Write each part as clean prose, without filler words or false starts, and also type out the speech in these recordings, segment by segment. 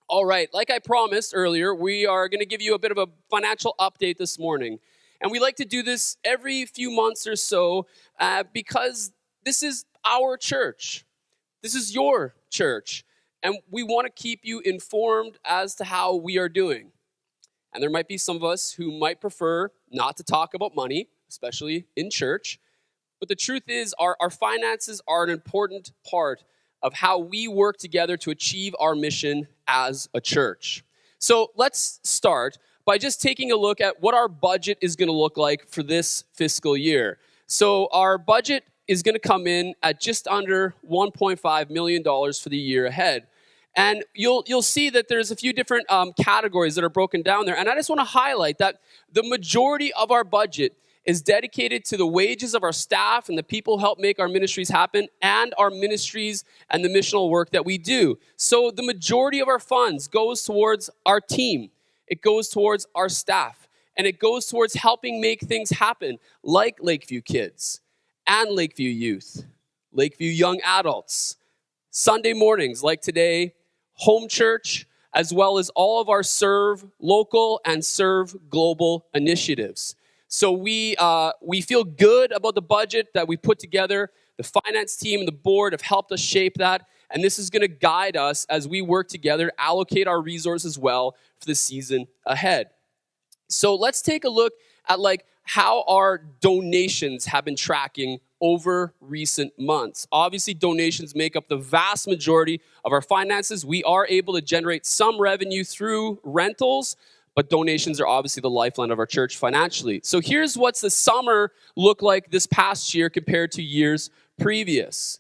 All right, like I promised earlier, we are going to give you a bit of a financial update this morning. And we like to do this every few months or so because this is our church. This is your church. And we want to keep you informed as to how we are doing. And there might be some of us who might prefer not to talk about money, especially in church. But the truth is, our finances are an important part of how we work together to achieve our mission as a church. So let's start by just taking a look at what our budget is going to look like for this fiscal year. So our budget is going to come in at just under $1.5 million for the year ahead. And you'll see that there's a few different categories that are broken down there. And I just want to highlight that the majority of our budget is dedicated to the wages of our staff and the people who help make our ministries happen and our ministries and the missional work that we do. So the majority of our funds goes towards our team. It goes towards our staff. And it goes towards helping make things happen like Lakeview Kids and Lakeview Youth, Lakeview Young Adults, Sunday mornings like today, home church, as well as all of our Serve Local and Serve Global initiatives. So we feel good about the budget that we put together. The finance team and the board have helped us shape that. And this is going to guide us as we work together, allocate our resources well for the season ahead. So let's take a look at how our donations have been tracking over recent months. Obviously, donations make up the vast majority of our finances. We are able to generate some revenue through rentals, but donations are obviously the lifeline of our church financially. So here's what's the summer look like this past year compared to years previous.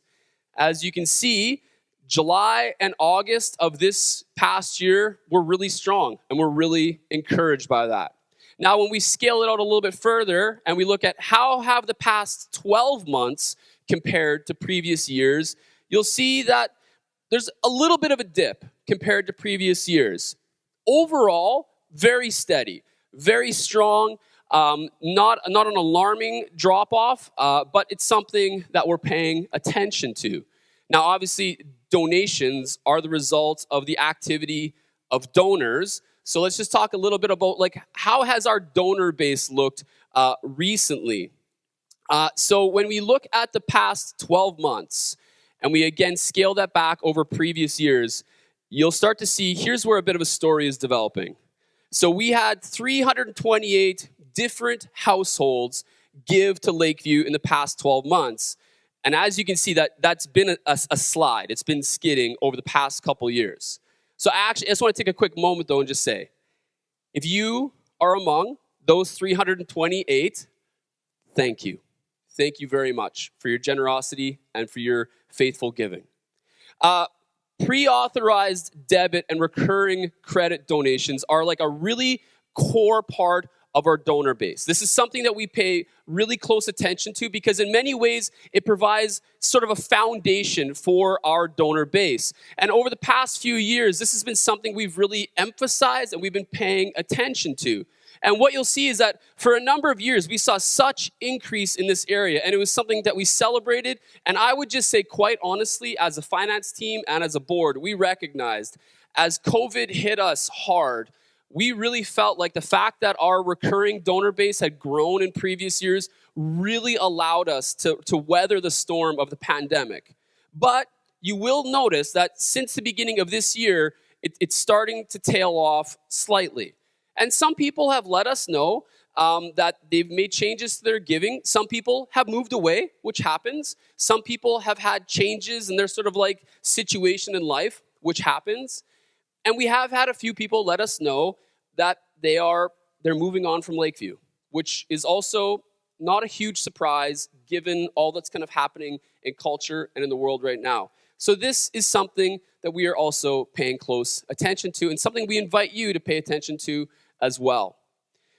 As you can see, July and August of this past year were really strong, and we're really encouraged by that. Now, when we scale it out a little bit further and we look at how have the past 12 months compared to previous years, you'll see that there's a little bit of a dip compared to previous years. Overall, very steady, very strong, not an alarming drop-off, but it's something that we're paying attention to. Now, obviously, donations are the result of the activity of donors. So let's just talk a little bit about how has our donor base looked recently. So when we look at the past 12 months, and we again scale that back over previous years, you'll start to see here's where a bit of a story is developing. So we had 328 different households give to Lakeview in the past 12 months. And as you can see, that's been a slide. It's been skidding over the past couple years. So I just want to take a quick moment, though, and just say, if you are among those 328, thank you. Thank you very much for your generosity and for your faithful giving. Pre-authorized debit and recurring credit donations are a really core part of our donor base. This is something that we pay really close attention to because in many ways it provides sort of a foundation for our donor base. And over the past few years, this has been something we've really emphasized and we've been paying attention to. And what you'll see is that for a number of years, we saw such increase in this area, and it was something that we celebrated. And I would just say, quite honestly, as a finance team and as a board, we recognized as COVID hit us hard, we really felt like the fact that our recurring donor base had grown in previous years really allowed us to weather the storm of the pandemic. But you will notice that since the beginning of this year, it's starting to tail off slightly. And some people have let us know that they've made changes to their giving. Some people have moved away, which happens. Some people have had changes in their sort of situation in life, which happens. And we have had a few people let us know that they're moving on from Lakeview, which is also not a huge surprise given all that's kind of happening in culture and in the world right now. So this is something that we are also paying close attention to and something we invite you to pay attention to as well.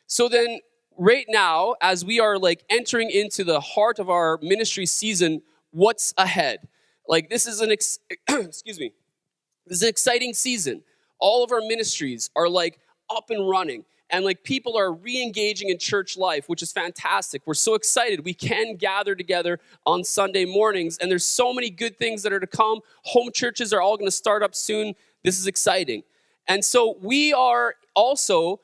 So then right now, as we are entering into the heart of our ministry season, what's ahead? This is excuse me. This is an exciting season. All of our ministries are up and running. And people are re-engaging in church life, which is fantastic. We're so excited. We can gather together on Sunday mornings, and there's so many good things that are to come. Home churches are all going to start up soon. This is exciting. And so we are also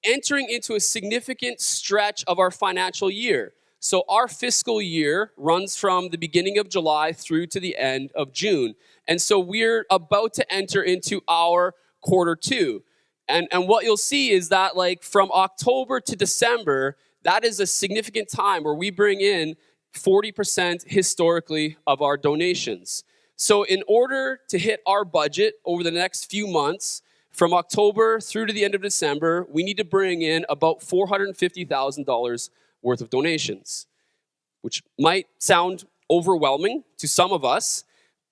entering into a significant stretch of our financial year. So our fiscal year runs from the beginning of July through to the end of June. And so we're about to enter into our quarter two. And what you'll see is that like from October to December, that is a significant time where we bring in 40% historically of our donations. So in order to hit our budget over the next few months, from October through to the end of December, we need to bring in about $450,000 worth of donations, which might sound overwhelming to some of us,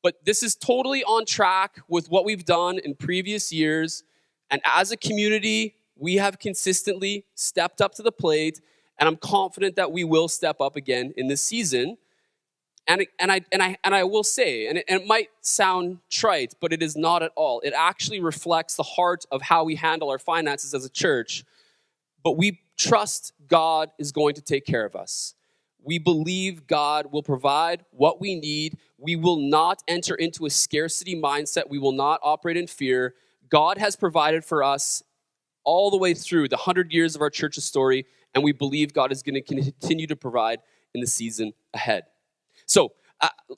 but this is totally on track with what we've done in previous years. And as a community, we have consistently stepped up to the plate, and I'm confident that we will step up again in this season. And I will say, and it might sound trite, but it is not at all. It actually reflects the heart of how we handle our finances as a church. But we trust God is going to take care of us. We believe God will provide what we need. We will not enter into a scarcity mindset. We will not operate in fear. God has provided for us all the way through the 100 years of our church's story, and we believe God is going to continue to provide in the season ahead. So,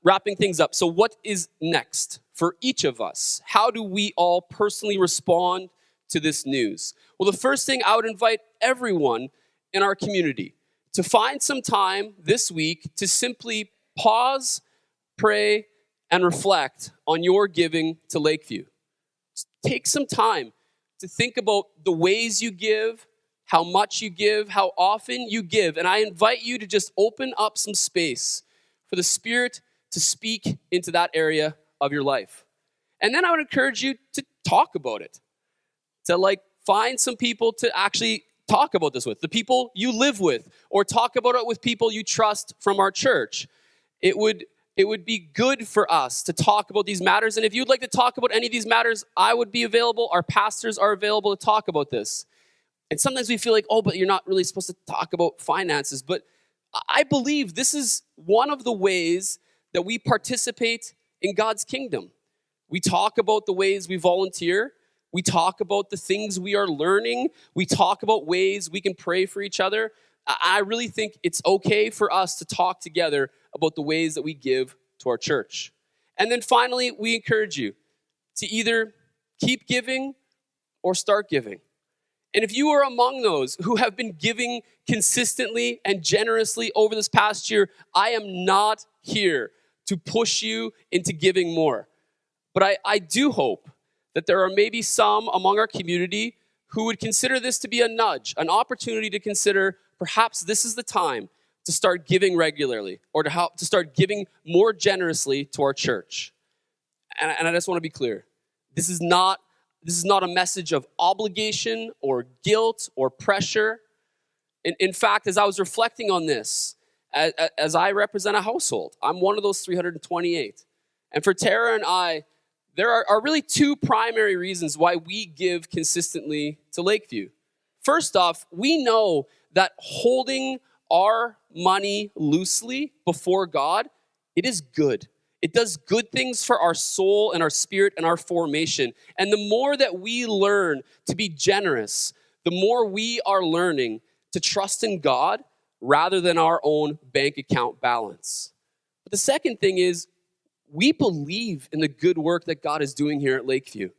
wrapping things up. So what is next for each of us? How do we all personally respond to this news? Well, the first thing I would invite everyone in our community to find some time this week to simply pause, pray, and reflect on your giving to Lakeview. Just take some time to think about the ways you give, how much you give, how often you give. And I invite you to just open up some space for the Spirit to speak into that area of your life. And then I would encourage you to talk about it, to like find some people to actually talk about this with, the people you live with, or talk about it with people you trust from our church. It would be good for us to talk about these matters. And if you'd like to talk about any of these matters, I would be available. Our pastors are available to talk about this. And sometimes we feel like, oh, but you're not really supposed to talk about finances. But I believe this is one of the ways that we participate in God's kingdom. We talk about the ways we volunteer. We talk about the things we are learning. We talk about ways we can pray for each other. I really think it's okay for us to talk together about the ways that we give to our church. And then finally, we encourage you to either keep giving or start giving. And if you are among those who have been giving consistently and generously over this past year, I am not here to push you into giving more. But I do hope that there are maybe some among our community who would consider this to be a nudge, an opportunity to consider perhaps this is the time to start giving regularly or to start giving more generously to our church. And I just want to be clear. This is not a message of obligation or guilt or pressure. In fact, as I was reflecting on this, as I represent a household, I'm one of those 328. And for Tara and I, there are really two primary reasons why we give consistently to Lakeview. First off, we know that holding our money loosely before God, it is good. It does good things for our soul and our spirit and our formation. And the more that we learn to be generous, the more we are learning to trust in God rather than our own bank account balance. But the second thing is, we believe in the good work that God is doing here at Lakeview.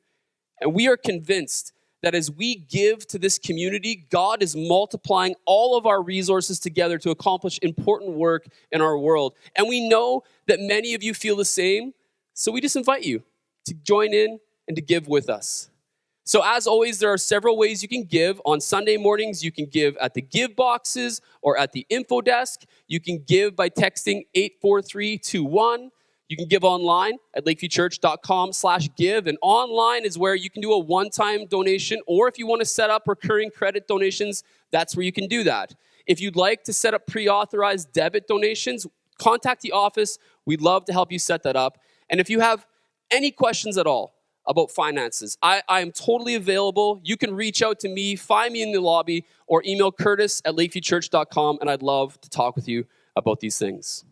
And we are convinced that as we give to this community, God is multiplying all of our resources together to accomplish important work in our world. And we know that many of you feel the same, so we just invite you to join in and to give with us. So as always, there are several ways you can give. On Sunday mornings, you can give at the give boxes or at the info desk. You can give by texting 84321. You can give online at lakeviewchurch.com/give. And online is where you can do a one-time donation, or if you want to set up recurring credit donations, that's where you can do that. If you'd like to set up pre-authorized debit donations, contact the office. We'd love to help you set that up. And if you have any questions at all about finances, I am totally available. You can reach out to me, find me in the lobby, or email Curtis at lakeviewchurch.com, and I'd love to talk with you about these things.